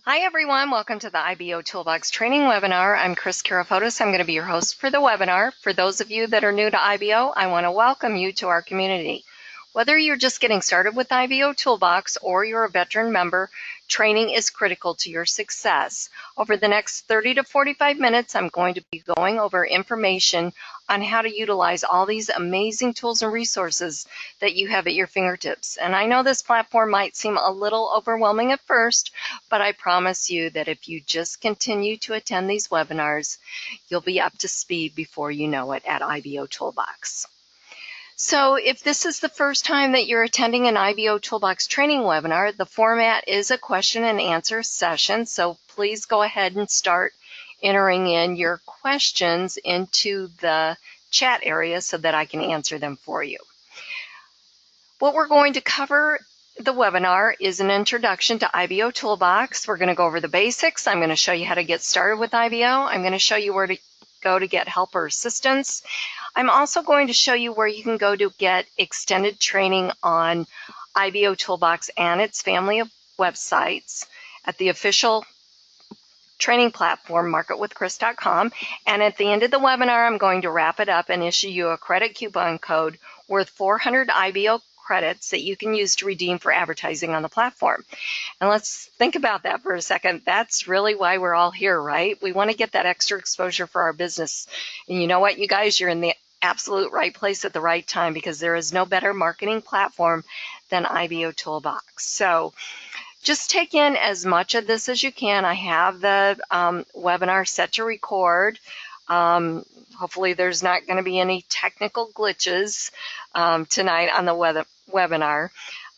Hi everyone, welcome to the IBOtoolbox training webinar. I'm Chris Karafotis. I'm going to be your host for the webinar. For those of you that are new to IBO, I want to welcome you to our community. Whether you're just getting started with IBOtoolbox or you're a veteran member, training is critical to your success. Over the next 30 to 45 minutes, I'm going to be going over information on how to utilize all these amazing tools and resources that you have at your fingertips. And I know this platform might seem a little overwhelming at first, but I promise you that if you just continue to attend these webinars, you'll be up to speed before you know it at IBOtoolbox. So if this is the first time that you're attending an IBOtoolbox training webinar, the format is a question and answer session. So please go ahead and start entering in your questions into the chat area so that I can answer them for you. What we're going to cover the webinar is an introduction to IBOtoolbox. We're going to go over the basics. I'm going to show you how to get started with IBO. I'm going to show you where to go to get help or assistance. I'm also going to show you where you can go to get extended training on IBOtoolbox and its family of websites at the official training platform, marketwithchris.com. And at the end of the webinar, I'm going to wrap it up and issue you a credit coupon code worth 400 IBO credits that you can use to redeem for advertising on the platform. And let's think about that for a second. That's really why we're all here, right? We want to get that extra exposure for our business. And you know what, you guys, you're in the absolute right place at the right time, because there is no better marketing platform than IBOtoolbox. So just take in as much of this as you can. I have the webinar set to record. Hopefully there's not going to be any technical glitches tonight on the webinar.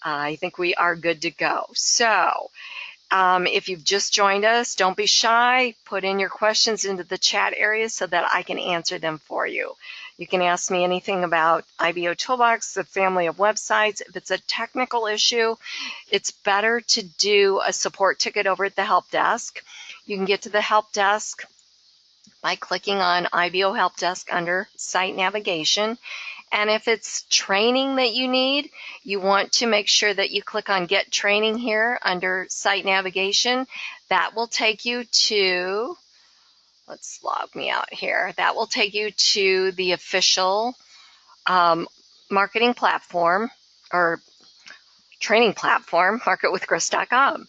I think we are good to go. So if you've just joined us, don't be shy. Put in your questions into the chat area so that I can answer them for you. You can ask me anything about IBOtoolbox, the family of websites. If it's a technical issue, it's better to do a support ticket over at the help desk. You can get to the help desk by clicking on IBO Help Desk under Site Navigation. And if it's training that you need, you want to make sure that you click on Get Training here under Site Navigation. That will take you to, let's log me out here, that will take you to the official marketing platform or training platform, marketwithchris.com.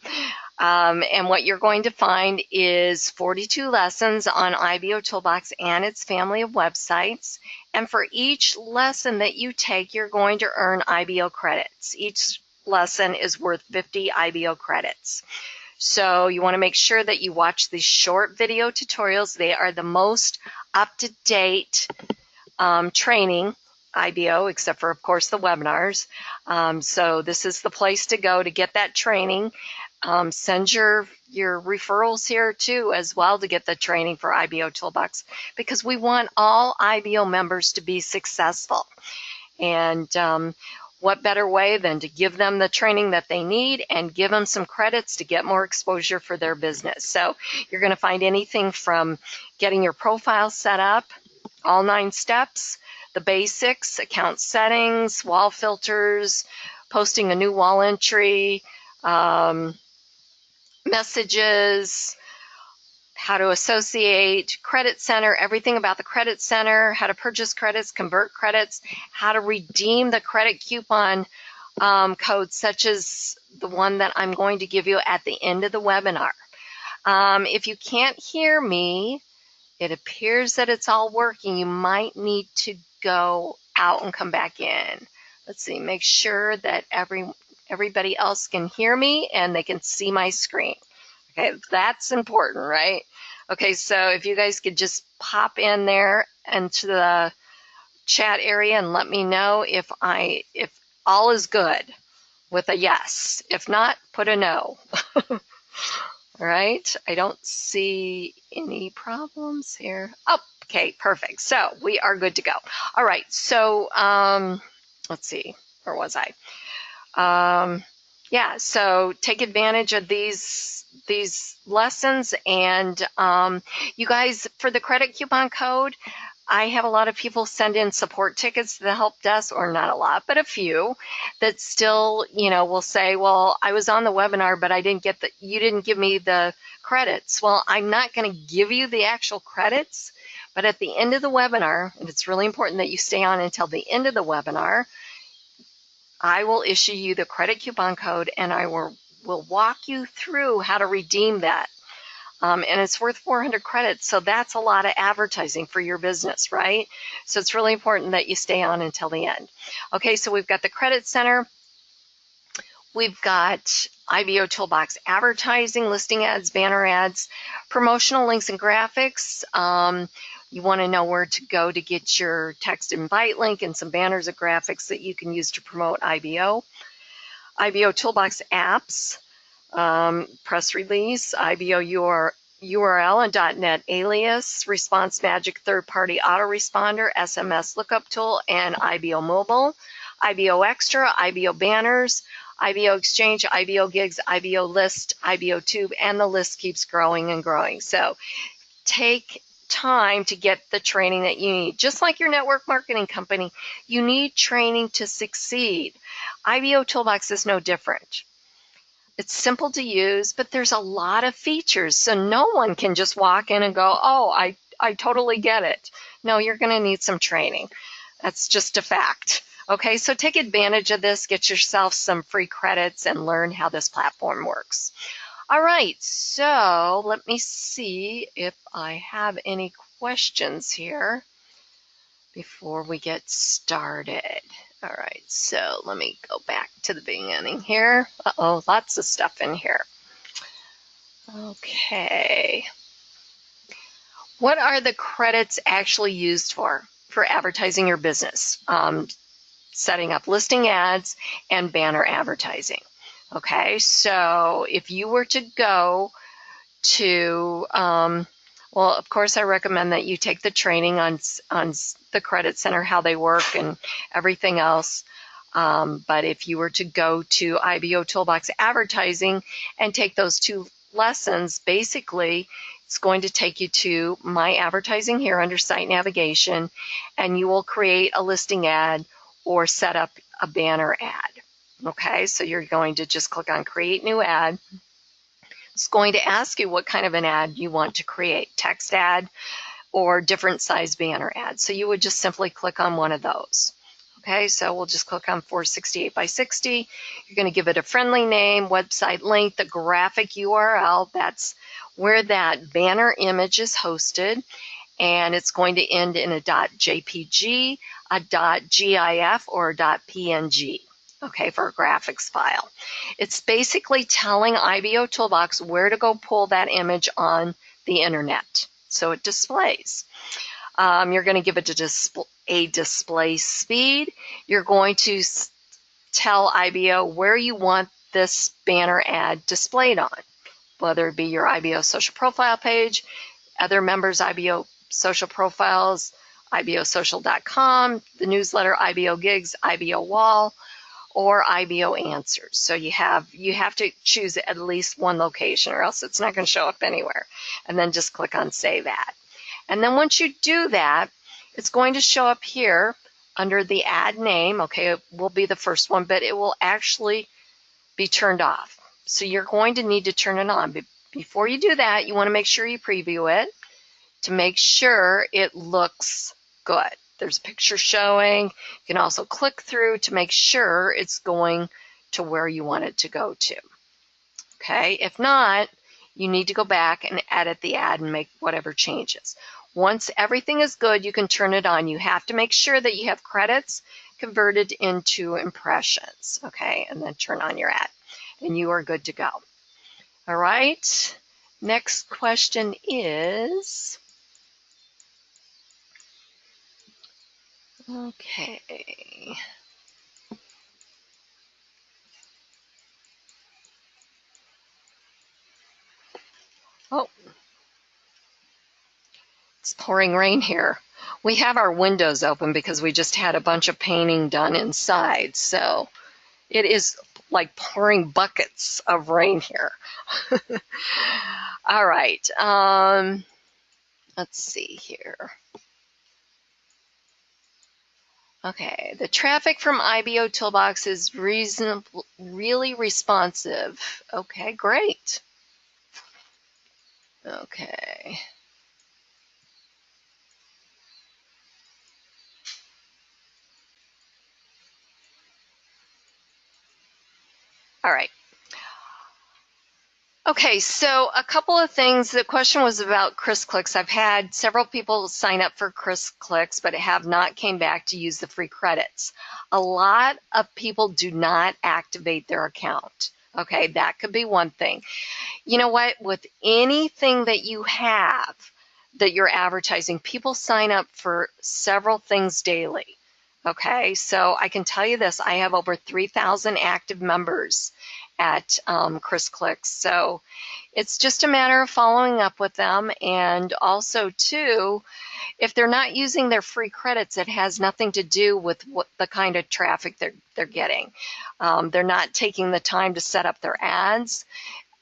And what you're going to find is 42 lessons on IBOtoolbox and its family of websites. And for each lesson that you take, you're going to earn IBO credits. Each lesson is worth 50 IBO credits. So you want to make sure that you watch these short video tutorials. They are the most up-to-date training IBO, except for, of course, the webinars. So this is the place to go to get that training. Send your referrals here too as well to get the training for IBOtoolbox, because we want all IBO members to be successful. And what better way than to give them the training that they need and give them some credits to get more exposure for their business. So you're going to find anything from getting your profile set up, all 9 steps, the basics, account settings, wall filters, posting a new wall entry, messages, how to associate, credit center, everything about the credit center, how to purchase credits, convert credits, how to redeem the credit coupon codes, such as the one that I'm going to give you at the end of the webinar. If you can't hear me, it appears that it's all working. You might need to go out and come back in. Let's see, make sure that everybody else can hear me and they can see my screen. Okay, that's important, right? Okay, so if you guys could just pop in there into the chat area and let me know if all is good with a yes. If not, put a no. All right, I don't see any problems here. Oh, okay, perfect. So we are good to go. All right, so let's see, where was I? Yeah, so take advantage of these lessons, and you guys, for the credit coupon code, I have a lot of people send in support tickets to the help desk, or not a lot, but a few that still, will say, well, I was on the webinar, but you didn't give me the credits. Well, I'm not going to give you the actual credits, but at the end of the webinar, and it's really important that you stay on until the end of the webinar, I will issue you the credit coupon code, and I will walk you through how to redeem that. And it's worth 400 credits, so that's a lot of advertising for your business, right? So it's really important that you stay on until the end. Okay, so we've got the Credit Center. We've got IBOtoolbox advertising, listing ads, banner ads, promotional links and graphics. You want to know where to go to get your text invite link and some banners and graphics that you can use to promote IBO. IBOtoolbox apps. Press release, IBO URL and .NET alias, Response Magic third-party autoresponder, SMS lookup tool, and IBO mobile, IBO extra, IBO banners, IBO exchange, IBO gigs, IBO list, IBO tube, and the list keeps growing and growing. So take time to get the training that you need. Just like your network marketing company, you need training to succeed. IBOtoolbox is no different. It's simple to use, but there's a lot of features, so no one can just walk in and go, oh, I totally get it. No, you're going to need some training. That's just a fact. Okay, so take advantage of this, get yourself some free credits, and learn how this platform works. All right, so let me see if I have any questions here before we get started. All right, so let me go back to the beginning here. Uh-oh, lots of stuff in here. Okay. What are the credits actually used for advertising your business? Setting up listing ads and banner advertising. Okay, so if you were to go to, well, of course, I recommend that you take the training on the Credit Center, how they work and everything else. But if you were to go to IBOtoolbox advertising and take those 2 lessons, basically, it's going to take you to My Advertising here under Site Navigation, and you will create a listing ad or set up a banner ad. Okay, so you're going to just click on Create New Ad. It's going to ask you what kind of an ad you want to create, text ad or different size banner ad. So you would just simply click on one of those. Okay, so we'll just click on 468 by 60. You're going to give it a friendly name, website link, the graphic URL. That's where that banner image is hosted. And it's going to end in a .jpg, a .gif, or a .png. Okay, for a graphics file. It's basically telling IBOtoolbox where to go pull that image on the internet. So it displays. You're going to give it a display speed. You're going to tell IBO where you want this banner ad displayed on, whether it be your IBO social profile page, other members' IBO social profiles, IBOsocial.com, the newsletter IBO gigs, IBO wall, or IBO answers. So you have to choose at least one location, or else it's not going to show up anywhere. And then just click on Save Ad. And then once you do that, it's going to show up here under the ad name. Okay, it will be the first one, but it will actually be turned off. So you're going to need to turn it on. But before you do that, you want to make sure you preview it to make sure it looks good. There's a picture showing. You can also click through to make sure it's going to where you want it to go to. Okay, if not, you need to go back and edit the ad and make whatever changes. Once everything is good, you can turn it on. You have to make sure that you have credits converted into impressions, okay, and then turn on your ad, and you are good to go. All right, next question is, okay. Oh, it's pouring rain here. We have our windows open because we just had a bunch of painting done inside, so it is like pouring buckets of rain here. All right, let's see here. Okay, the traffic from IBOtoolbox is really responsive. Okay, great. Okay. All right. Okay, so a couple of things. The question was about Chris Clicks. I've had several people sign up for Chris Clicks, but have not came back to use the free credits. A lot of people do not activate their account. Okay, that could be one thing. You know what? With anything that you have that you're advertising, people sign up for several things daily. Okay, so I can tell you this, I have over 3,000 active members at Chris Clicks. So it's just a matter of following up with them. And also, too, if they're not using their free credits, it has nothing to do with what the kind of traffic they're getting. They're not taking the time to set up their ads.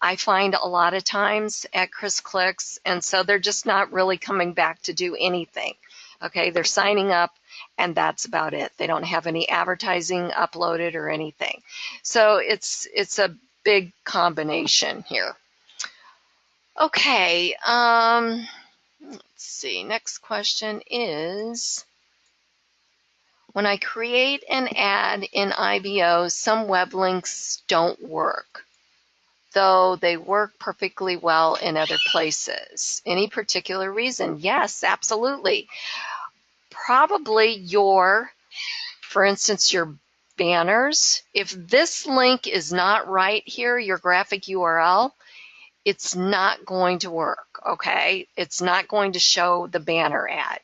I find a lot of times at Chris Clicks, and so they're just not really coming back to do anything. Okay, they're signing up and that's about it. They don't have any advertising uploaded or anything. So it's a big combination here. Okay, let's see. Next question is, when I create an ad in IBO, some web links don't work, though they work perfectly well in other places. Any particular reason? Yes, absolutely. Probably for instance, your banners. If this link is not right here, your graphic URL, it's not going to work, okay? It's not going to show the banner ad.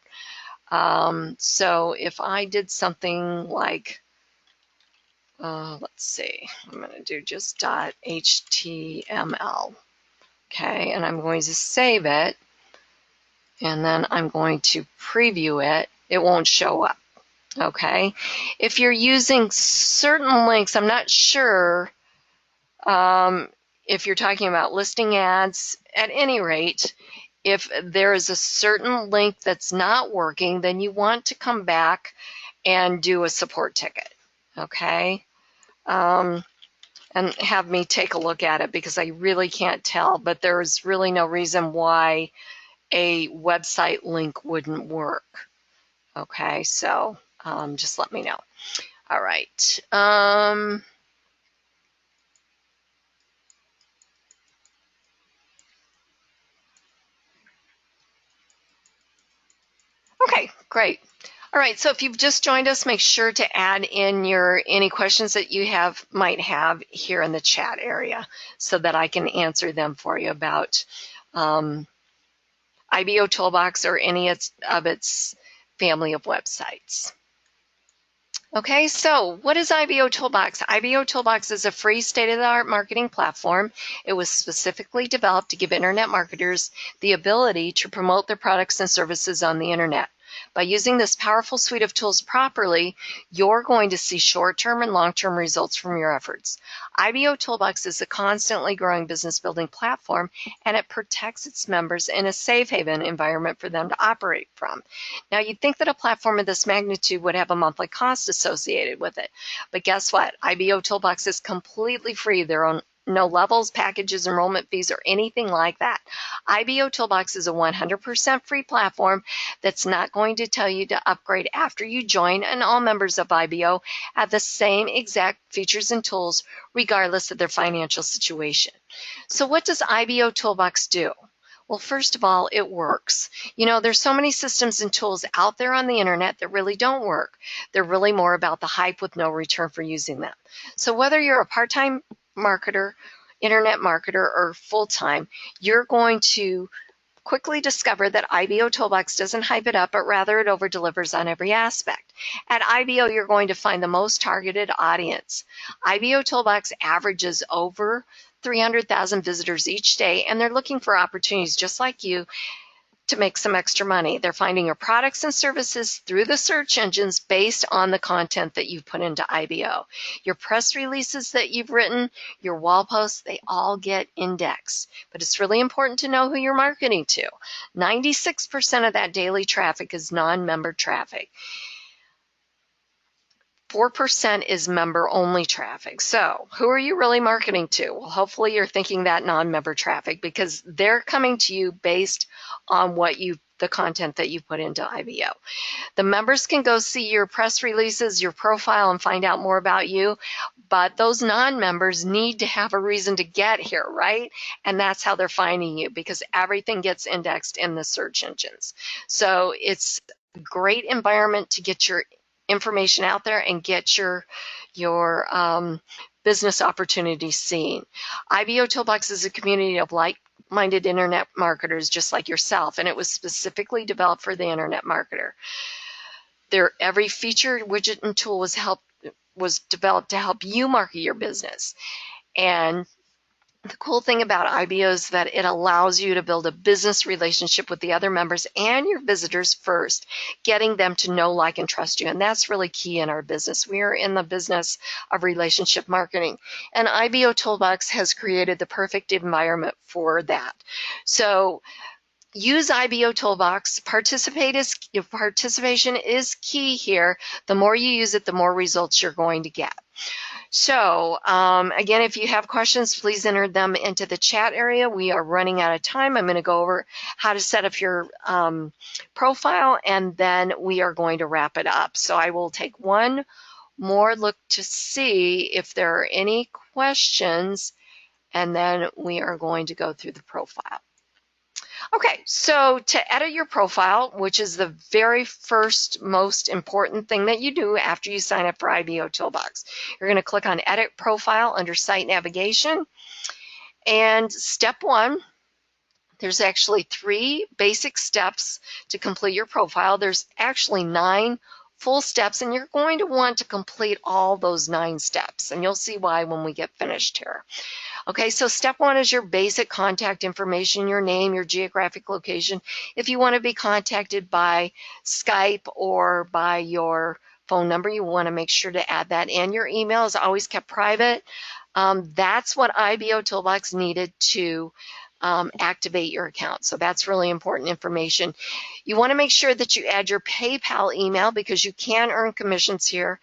So if I did something like, let's see, I'm going to do just .html, okay? And I'm going to save it, and then I'm going to preview it. It won't show up. Okay, if you're using certain links, I'm not sure if you're talking about listing ads. At any rate, if there is a certain link that's not working, then you want to come back and do a support ticket, okay? And have me take a look at it, because I really can't tell, but there's really no reason why a website link wouldn't work. Okay, so just let me know. All right. Okay, great. All right, so if you've just joined us, make sure to add in any questions that you might have here in the chat area so that I can answer them for you about IBOtoolbox or any of its family of websites. Okay, so what is IBOtoolbox? IBOtoolbox is a free state-of-the-art marketing platform. It was specifically developed to give internet marketers the ability to promote their products and services on the internet. By using this powerful suite of tools properly, you're going to see short-term and long-term results from your efforts. IBOtoolbox is a constantly growing business building platform, and it protects its members in a safe haven environment for them to operate from. Now, you'd think that a platform of this magnitude would have a monthly cost associated with it, but guess what? IBOtoolbox is completely free. There are no levels, packages, enrollment fees, or anything like that. IBOtoolbox is a 100% free platform that's not going to tell you to upgrade after you join, and all members of IBO have the same exact features and tools regardless of their financial situation. So what does IBOtoolbox do? Well, first of all, it works. You know, there's so many systems and tools out there on the internet that really don't work. They're really more about the hype with no return for using them. So whether you're a part-time marketer, internet marketer, or full-time, you're going to quickly discover that IBOtoolbox doesn't hype it up, but rather it over-delivers on every aspect. At IBO, you're going to find the most targeted audience. IBOtoolbox averages over 300,000 visitors each day, and they're looking for opportunities just like you to make some extra money. They're finding your products and services through the search engines based on the content that you've put into IBO. Your press releases that you've written, your wall posts, they all get indexed. But it's really important to know who you're marketing to. 96% of that daily traffic is non-member traffic. 4% is member-only traffic. So who are you really marketing to? Well, hopefully you're thinking that non-member traffic, because they're coming to you based on the content that you put into IBO. The members can go see your press releases, your profile, and find out more about you. But those non-members need to have a reason to get here, right? And that's how they're finding you, because everything gets indexed in the search engines. So it's a great environment to get your information out there and get your business opportunities seen. IBOtoolbox is a community of like-minded internet marketers just like yourself, and it was specifically developed for the internet marketer. Every feature, widget, and tool was developed to help you market your business. And the cool thing about IBO is that it allows you to build a business relationship with the other members and your visitors first, getting them to know, like, and trust you. And that's really key in our business. We are in the business of relationship marketing, and IBOtoolbox has created the perfect environment for that. So use IBOtoolbox. Participation is key here. The more you use it, the more results you're going to get. So again, if you have questions, please enter them into the chat area. We are running out of time. I'm going to go over how to set up your profile, and then we are going to wrap it up. So I will take one more look to see if there are any questions, and then we are going to go through the profile. Okay, so to edit your profile, which is the very first most important thing that you do after you sign up for IBOtoolbox, you're going to click on Edit Profile under Site Navigation. And step one, there's actually 3 basic steps to complete your profile. There's actually 9 full steps, and you're going to want to complete all those 9 steps, and you'll see why when we get finished here. Okay, so step 1 is your basic contact information, your name, your geographic location. If you want to be contacted by Skype or by your phone number, you want to make sure to add that in. Your email is always kept private. That's what IBOtoolbox needed to activate your account. So that's really important information. You want to make sure that you add your PayPal email, because you can earn commissions here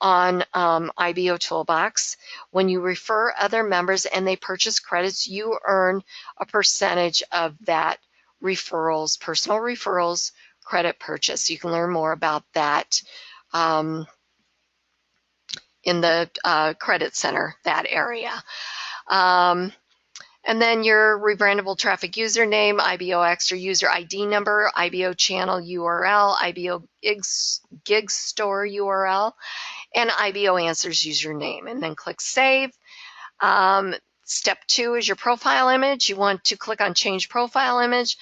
on IBOtoolbox. When you refer other members and they purchase credits, you earn a percentage of that personal referrals credit purchase. You can learn more about that in the Credit Center, that area. And then your rebrandable traffic username, IBO Extra user ID number, IBO channel URL, IBO gig store URL, and IBO Answers username. And then click Save. Step 2 is your profile image. You want to click on Change Profile Image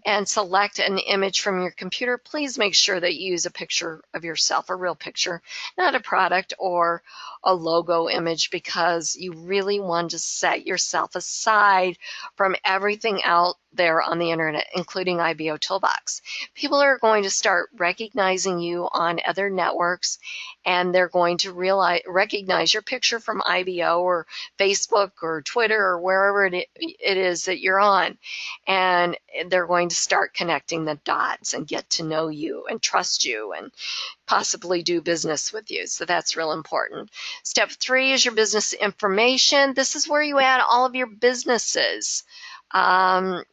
and select an image from your computer. Please make sure that you use a picture of yourself, a real picture, not a product or a logo image, because you really want to set yourself aside from everything out there on the internet, including IBOtoolbox. People are going to start recognizing you on other networks, and they're going to recognize your picture from IBO or Facebook or Twitter or wherever it is that you're on. And they're going to start connecting the dots and get to know you and trust you and possibly do business with you. So that's real important. Step 3 is your business information. This is where you add all of your businesses that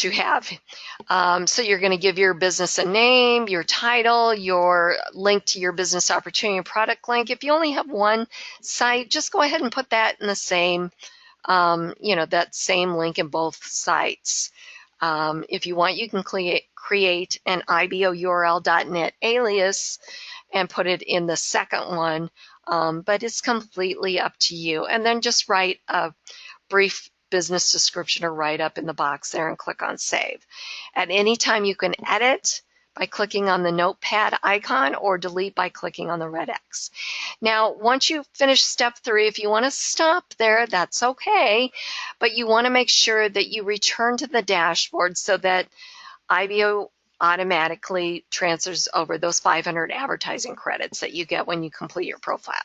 you have. So you're going to give your business a name, your title, your link to your business opportunity and product link. If you only have one site, just go ahead and put that in the same, that same link in both sites. If you want, you can create an IBOURL.net alias and put it in the second one, but it's completely up to you. And then just write a brief business description or write-up in the box there and click on Save. At any time, you can edit by clicking on the notepad icon or delete by clicking on the red X. Now, once you finish step 3, if you want to stop there, that's okay, but you want to make sure that you return to the dashboard so that IBO automatically transfers over those 500 advertising credits that you get when you complete your profile.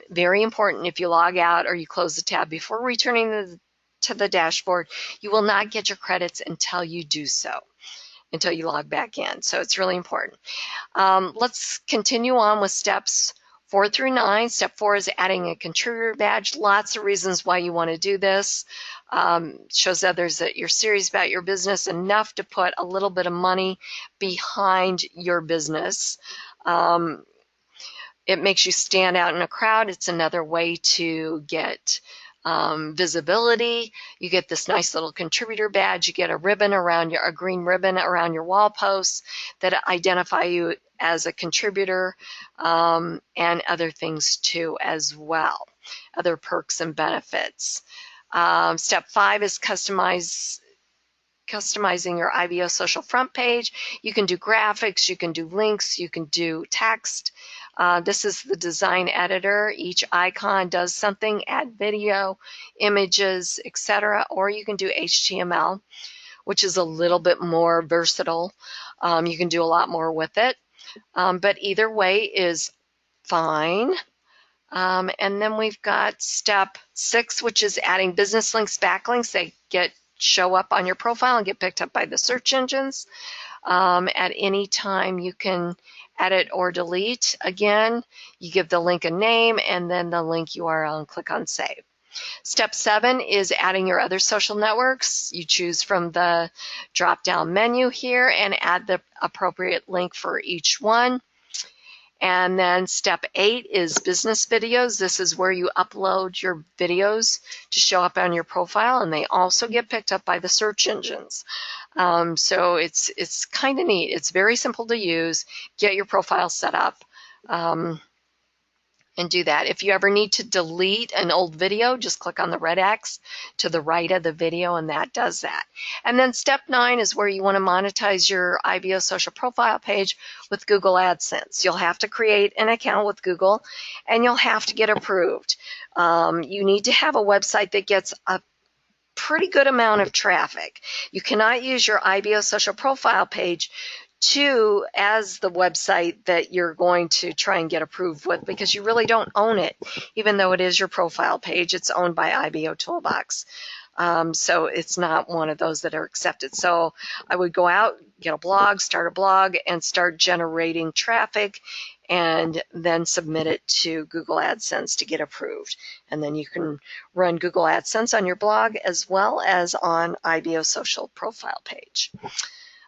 Very important, if you log out or you close the tab before returning to the dashboard. You will not get your credits until you do so, until you log back in. So it's really important. Let's continue on with steps 4 through 9. Step 4 is adding a contributor badge. Lots of reasons why you want to do this. Shows others that you're serious about your business enough to put a little bit of money behind your business. It makes you stand out in a crowd. It's another way to get visibility. You get this nice little contributor badge. You get a ribbon around a green ribbon around your wall posts that identify you as a contributor, and other things too as well, other perks and benefits. Step 5 is customizing your IBO social front page. You can do graphics, you can do links, you can do text. This is the design editor. Each icon does something, add video, images, etc. Or you can do HTML, which is a little bit more versatile. You can do a lot more with it. But either way is fine. And then we've got step 6, which is adding business links, backlinks. They show up on your profile and get picked up by the search engines. At any time you can edit or delete. Again, you give the link a name and then the link URL and click on save. Step 7 is adding your other social networks. You choose from the drop-down menu here and add the appropriate link for each one. And then step 8 is business videos. This is where you upload your videos to show up on your profile, and they also get picked up by the search engines. So it's kind of neat. It's very simple to use. Get your profile set up and do that. If you ever need to delete an old video, just click on the red X to the right of the video, and that does that. And then step 9 is where you want to monetize your IBO social profile page with Google AdSense. You'll have to create an account with Google, and you'll have to get approved. You need to have a website that gets a pretty good amount of traffic. You cannot use your IBO social profile page as the website that you're going to try and get approved with, because you really don't own it. Even though it is your profile page, it's owned by IBOtoolbox. So it's not one of those that are accepted. So I would go out, get a blog, start a blog, and start generating traffic, and then submit it to Google AdSense to get approved. And then you can run Google AdSense on your blog as well as on IBO social profile page.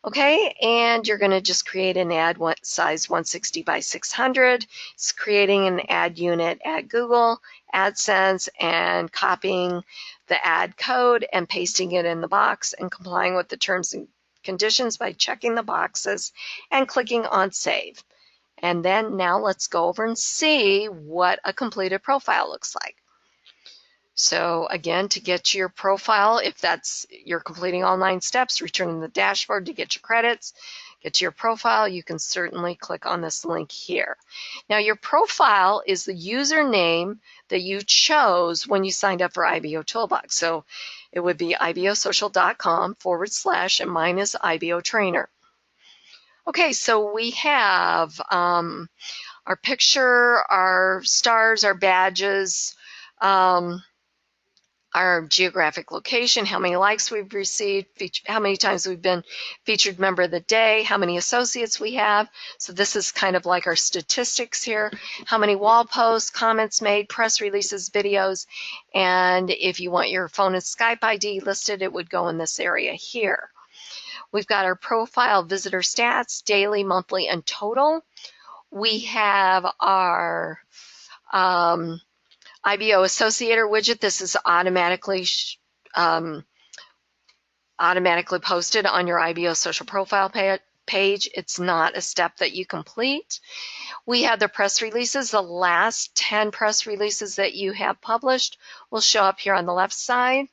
Okay, and you're going to just create an ad size 160 by 600. It's creating an ad unit at Google AdSense and copying the ad code and pasting it in the box and complying with the terms and conditions by checking the boxes and clicking on save. And then now let's go over and see what a completed profile looks like. So again, to get to your profile, if you're completing all 9 steps, returning the dashboard to get your credits, get to your profile, you can certainly click on this link here. Now your profile is the username that you chose when you signed up for IBOtoolbox. So it would be ibosocial.com / and mine is IBOtrainer. Okay, so we have our picture, our stars, our badges, our geographic location, how many likes we've received, how many times we've been featured member of the day, how many associates we have. So this is kind of like our statistics here. How many wall posts, comments made, press releases, videos, and if you want your phone and Skype ID listed, it would go in this area here. We've got our profile visitor stats, daily, monthly, and total. We have our IBO Associator widget. This is automatically posted on your IBO social profile page. It's not a step that you complete. We have the press releases. The last 10 press releases that you have published will show up here on the left side.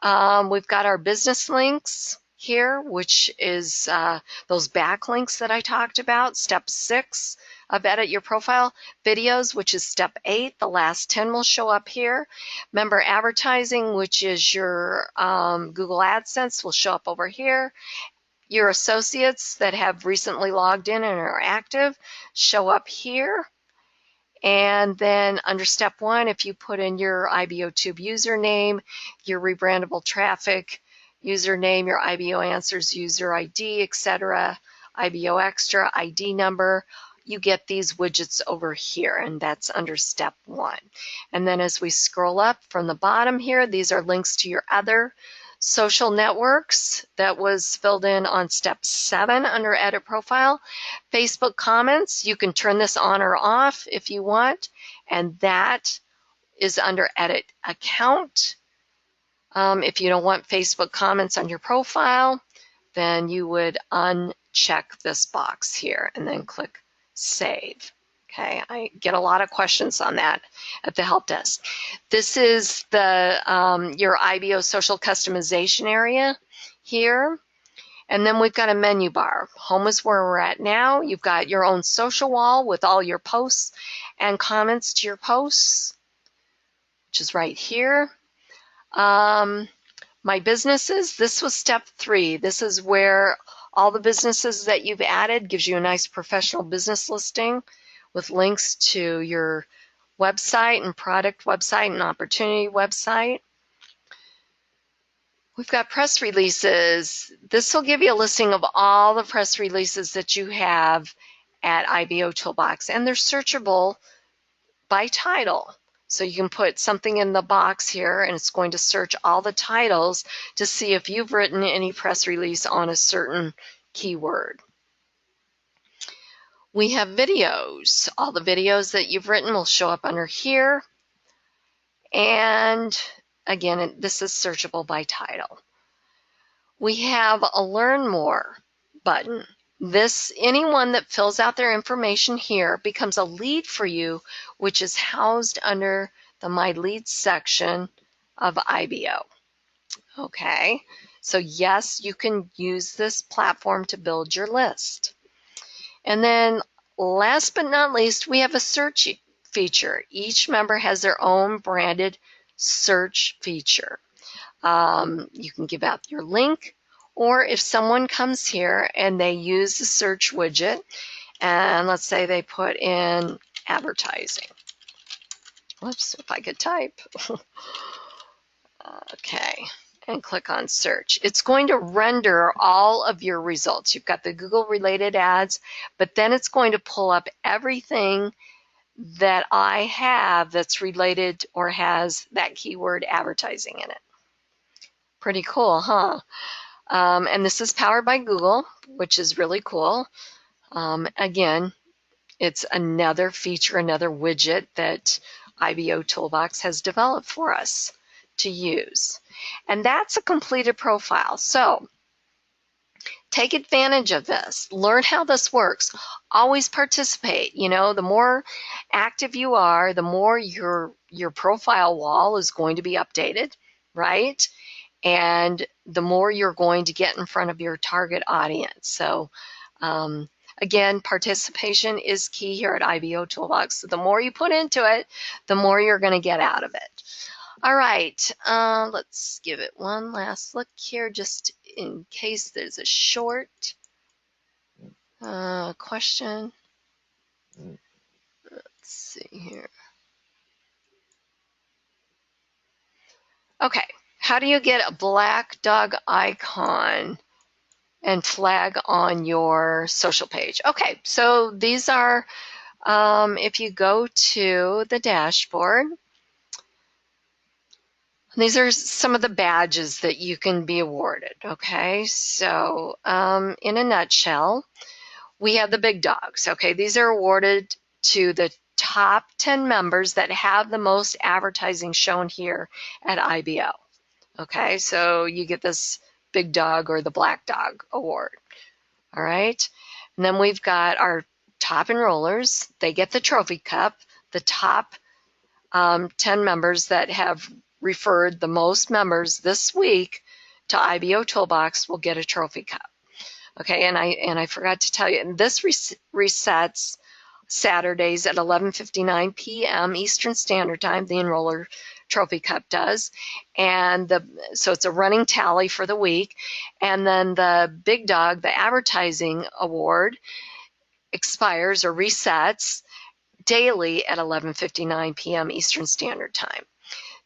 We've got our business links here, which is those backlinks that I talked about. Step 6 of edit your profile. Videos, which is step 8. The last 10 will show up here. Member advertising, which is your Google AdSense, will show up over here. Your associates that have recently logged in and are active show up here. And then under step 1, if you put in your IBOTube username, your rebrandable traffic username, your IBO Answers user ID, etc., IBO Extra ID number, you get these widgets over here, and that's under step 1. And then as we scroll up from the bottom here, these are links to your other social networks that was filled in on step 7 under Edit Profile. Facebook comments, you can turn this on or off if you want, and that is under Edit Account. If you don't want Facebook comments on your profile, then you would uncheck this box here and then click Save. Okay, I get a lot of questions on that at the help desk. This is the your IBO social customization area here. And then we've got a menu bar. Home is where we're at now. You've got your own social wall with all your posts and comments to your posts, which is right here. My businesses, this was step 3. This is where all the businesses that you've added gives you a nice professional business listing with links to your website and product website and opportunity website. We've got press releases. This will give you a listing of all the press releases that you have at IBOtoolbox, and they're searchable by title. So you can put something in the box here, and it's going to search all the titles to see if you've written any press release on a certain keyword. We have videos. All the videos that you've written will show up under here. And again, this is searchable by title. We have a Learn More button. Anyone that fills out their information here becomes a lead for you, which is housed under the My Leads section of IBO. Okay, so yes, you can use this platform to build your list. And then last but not least, we have a search feature. Each member has their own branded search feature. You can give out your link, or if someone comes here and they use the search widget, and let's say they put in advertising. Whoops, if I could type. Okay, and click on search. It's going to render all of your results. You've got the Google related ads, but then it's going to pull up everything that I have that's related or has that keyword advertising in it. Pretty cool, huh? And this is powered by Google, which is really cool. Again, it's another feature, another widget that IBOtoolbox has developed for us to use. And that's a completed profile. So take advantage of this. Learn how this works. Always participate. You know, the more active you are, the more your profile wall is going to be updated, right? And the more you're going to get in front of your target audience. So again, participation is key here at IBOtoolbox. So the more you put into it, the more you're going to get out of it. All right, let's give it one last look here, just in case there's a short question. Let's see here. Okay, how do you get a black dog icon and flag on your social page? Okay, so these are, if you go to the dashboard, these are some of the badges that you can be awarded, okay? So in a nutshell, we have the big dogs, okay? These are awarded to the top 10 members that have the most advertising shown here at IBO, okay? So you get this big dog or the black dog award, all right? And then we've got our top enrollers. They get the trophy cup. The top 10 members that have referred the most members this week to IBOtoolbox will get a trophy cup. Okay, and I forgot to tell you, and this resets Saturdays at 11:59 p.m. Eastern Standard Time. The Enroller Trophy Cup does, and so it's a running tally for the week. And then the big dog, the advertising award, expires or resets daily at 11:59 p.m. Eastern Standard Time.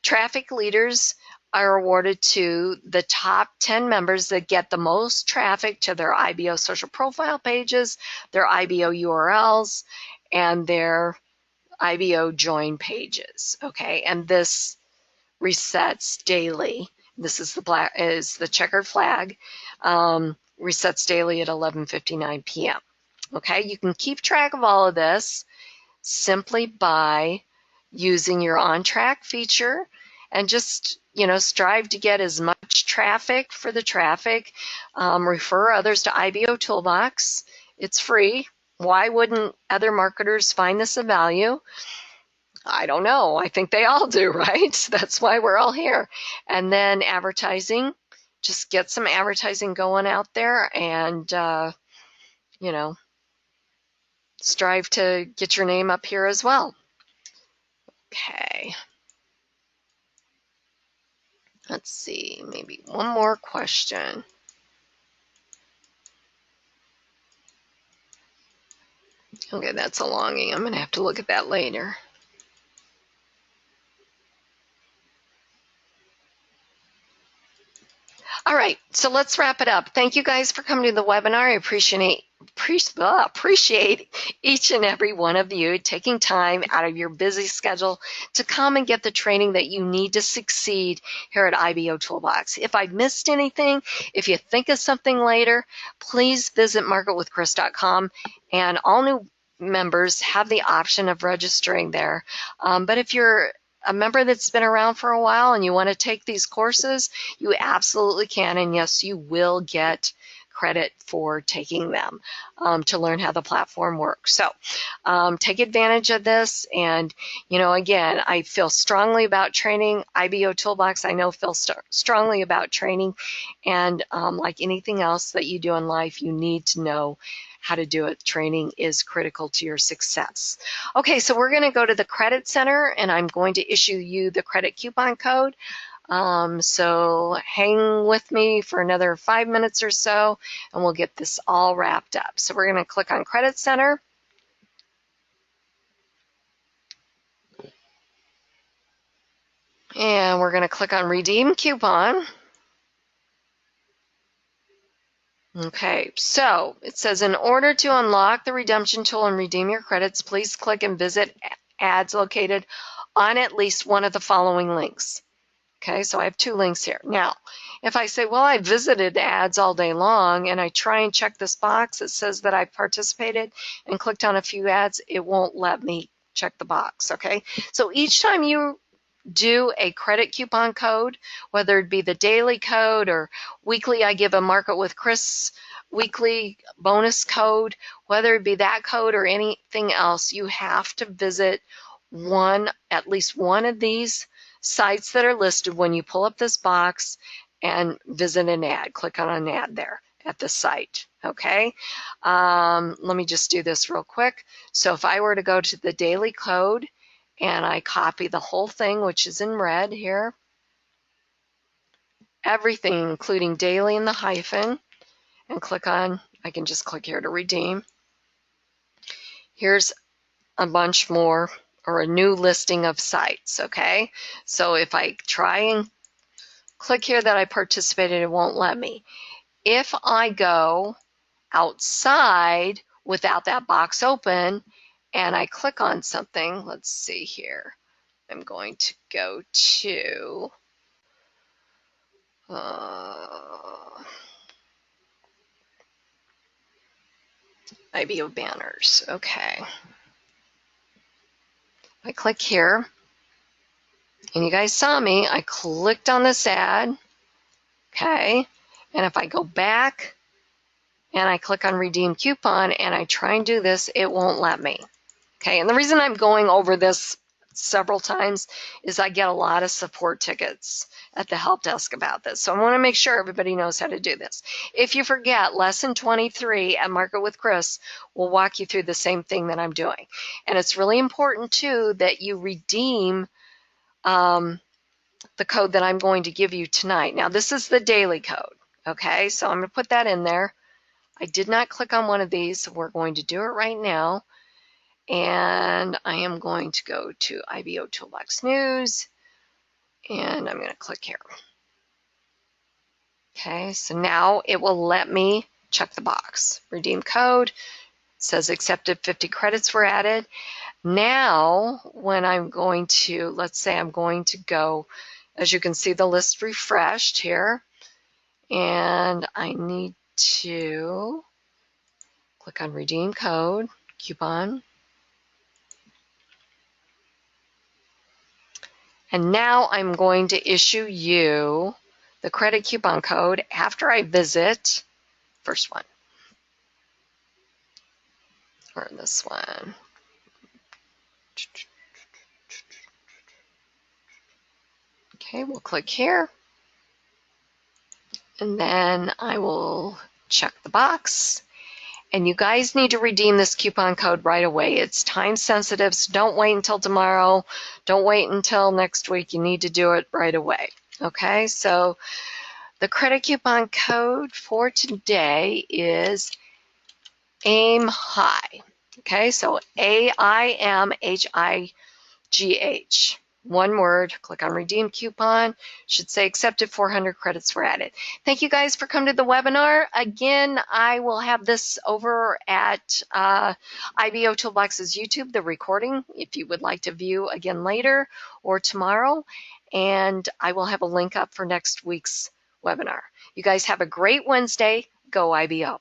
Traffic leaders are awarded to the top 10 members that get the most traffic to their IBO social profile pages, their IBO URLs, and their IBO join pages. Okay, and this resets daily. This is the checkered flag. Resets daily at 11:59 p.m. Okay, you can keep track of all of this simply by using your on track feature and just strive to get as much traffic for the traffic. Refer others to IBOtoolbox. It's free. Why wouldn't other marketers find this of value? I don't know. I think they all do, right? That's why we're all here. And then advertising, just get some advertising going out there and, strive to get your name up here as well. Okay. Let's see, maybe one more question. Okay, that's a longie. I'm going to have to look at that later. All right, so let's wrap it up. Thank you guys for coming to the webinar. I appreciate each and every one of you taking time out of your busy schedule to come and get the training that you need to succeed here at IBOtoolbox. If I missed anything, if you think of something later, please visit marketwithchris.com, and all new members have the option of registering there. But if you're a member that's been around for a while and you want to take these courses, you absolutely can, and yes, you will get credit for taking them to learn how the platform works. So take advantage of this, and again, I feel strongly about training. IBOtoolbox, I know, feels strongly about training, and like anything else that you do in life, you need to know how to do it. Training is critical to your success. Okay, so we're going to go to the Credit Center, and I'm going to issue you the credit coupon code. So hang with me for another 5 minutes or so, and we'll get this all wrapped up. So we're going to click on Credit Center. And we're going to click on Redeem Coupon. Okay, so it says, in order to unlock the redemption tool and redeem your credits, please click and visit ads located on at least one of the following links. Okay, so I have 2 links here. Now, if I say, well, I visited ads all day long, and I try and check this box, it says that I participated and clicked on a few ads, it won't let me check the box, okay? So each time you do a credit coupon code, whether it be the daily code or weekly, I give a Market with Chris weekly bonus code, whether it be that code or anything else, you have to visit at least one of these sites that are listed when you pull up this box and visit an ad. Click on an ad there at the site, okay? Let me just do this real quick. So if I were to go to the daily code and I copy the whole thing, which is in red here, everything including daily and the hyphen, and click on, I can just click here to redeem. Here's a bunch more, or a new listing of sites, okay? So if I try and click here that I participated, it won't let me. If I go outside without that box open and I click on something, let's see here, I'm going to go to IBO banners, okay. I click here, and you guys saw me, I clicked on this ad, okay, and if I go back and I click on redeem coupon and I try and do this, it won't let me, okay. And the reason I'm going over this several times is I get a lot of support tickets at the help desk about this, so I want to make sure everybody knows how to do this. If you forget, lesson 23 at Market with Chris will walk you through the same thing that I'm doing, and it's really important too that you redeem the code that I'm going to give you tonight. Now this is the daily code, okay, so I'm going to put that in there. I did not click on one of these, so we're going to do it right now. And I am going to go to IBO Toolbox News, and I'm going to click here. Okay, so now it will let me check the box. Redeem code. It says accepted, 50 credits were added. Now, when I'm going to, let's say I'm going to go, as you can see, the list refreshed here, and I need to click on redeem code, coupon. And now I'm going to issue you the credit coupon code after I visit first one, or this one. Okay, we'll click here, and then I will check the box. And you guys need to redeem this coupon code right away. It's time sensitive, so don't wait until tomorrow. Don't wait until next week. You need to do it right away. Okay, so the credit coupon code for today is AIM High. Okay, so AIMHIGH. One word, click on redeem coupon, should say accepted, 400 credits were added. Thank you guys for coming to the webinar. Again, I will have this over at IBO Toolbox's YouTube, the recording, if you would like to view again later or tomorrow. And I will have a link up for next week's webinar. You guys have a great Wednesday. Go IBO.